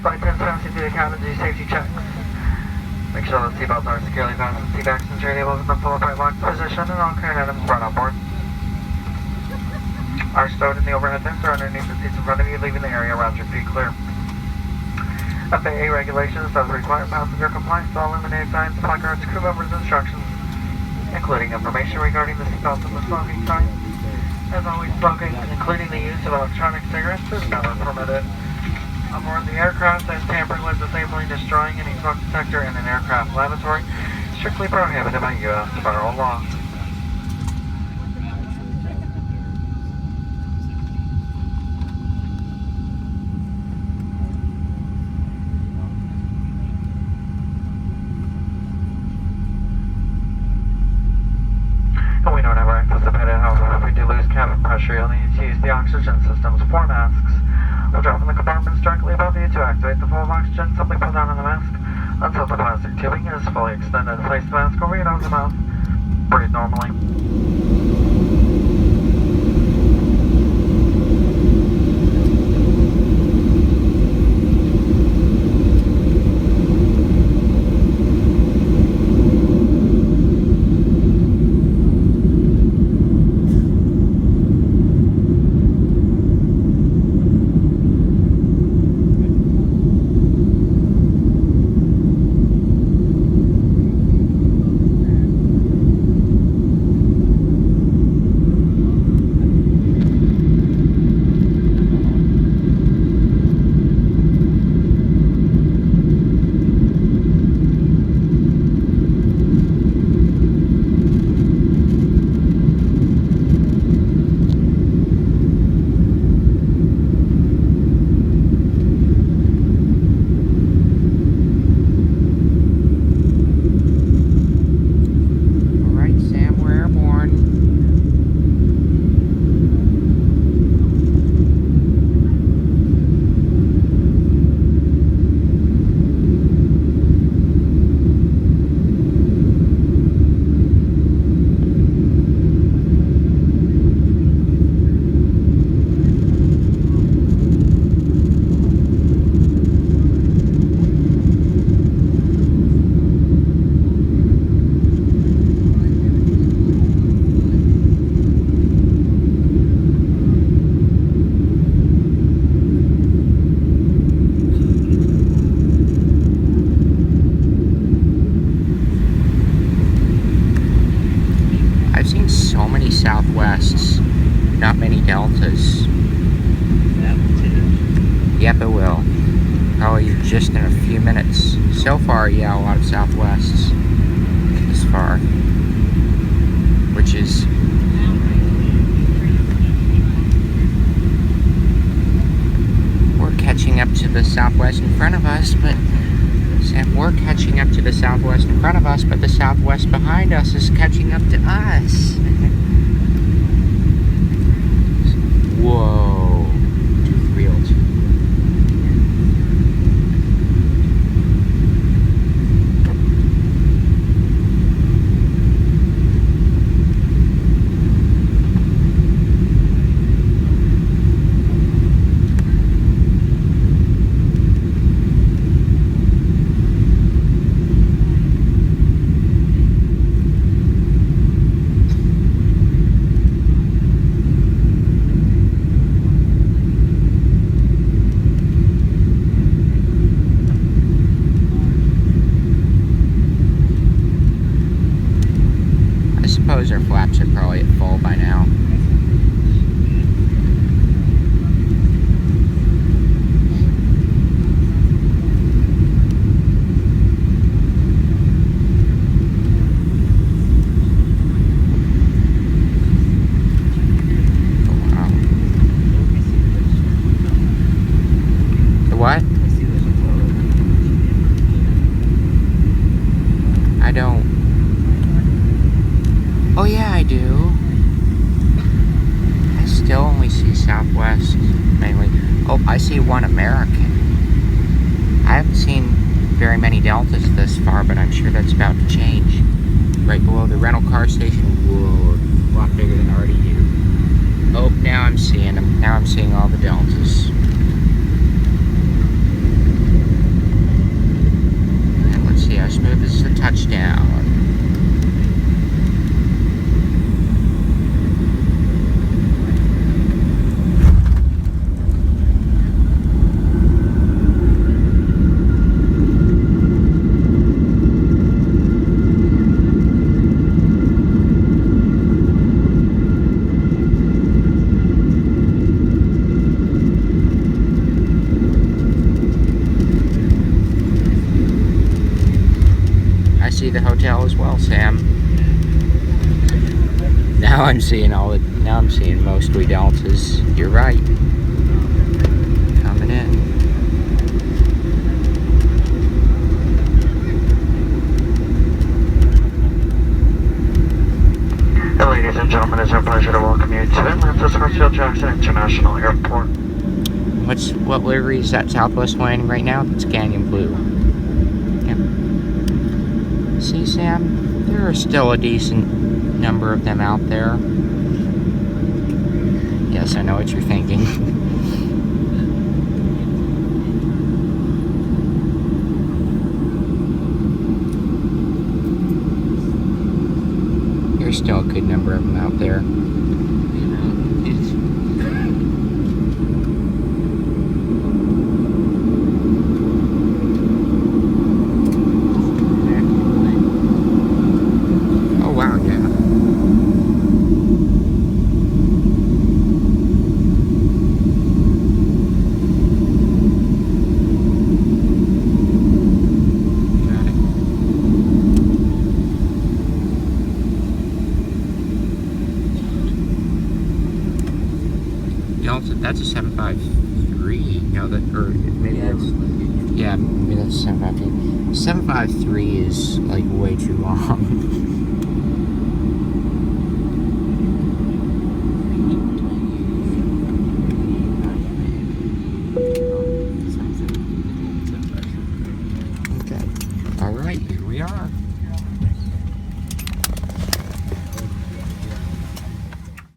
Flight attendants passing through the cabin to do safety checks. Make sure the seatbelts are securely fastened, seatbacks and tray tables in the full upright locked position, and all current items brought on board are stowed in the overhead bins or underneath the seats in front of you, leaving the area around your feet clear. FAA regulations does require passenger compliance to all illuminated signs, placards, crew members' instructions, including information regarding the seatbelts and the smoking signs. As always, smoking, including the use of electronic cigarettes, is never permitted. Aboard the aircraft, and tampering with, disabling, destroying any smoke detector in an aircraft lavatory, strictly prohibited by U.S. federal law. And we don't ever anticipate it, however, if we do lose cabin pressure, you'll need to use the oxygen system's 4 masks. We'll drop in the compartments directly above you. To activate the flow of oxygen, simply pull down on the mask until the plastic tubing is fully extended. Place the mask over your nose and mouth. Breathe normally. Southwests, not many Deltas. That will change. Yep, it will. Probably just in a few minutes. So far, yeah, a lot of Southwests this far, which is we're catching up to the Southwest in front of us, but we're catching up to the Southwest in front of us, but the Southwest behind us is catching up to us. Whoa, too thrilled. Our flaps are probably at full by now. Oh, wow. The what? I don't. Oh yeah, I do. I still only see Southwest, mainly. Oh, I see one American. I haven't seen very many Deltas this far, but I'm sure that's about to change. Right below the rental car station. Whoa, a lot bigger than RDU. Oh, now I'm seeing them. Now I'm seeing all the Deltas. see the hotel as well, Sam. Now I'm seeing mostly Deltas. You're right. Coming in. Ladies and gentlemen, it's our pleasure to welcome you to Atlanta's Hartsfield-Jackson International Airport. What livery is that Southwest wearing right now? It's Canyon Blue. Yep. See, Sam, there are still a decent number of them out there. Yes, I know what you're thinking. There's still a good number of them out there. Oh wow, yeah. That's a 753. No, maybe that's a 753. 753 is like way too long. Okay. All right, here we are.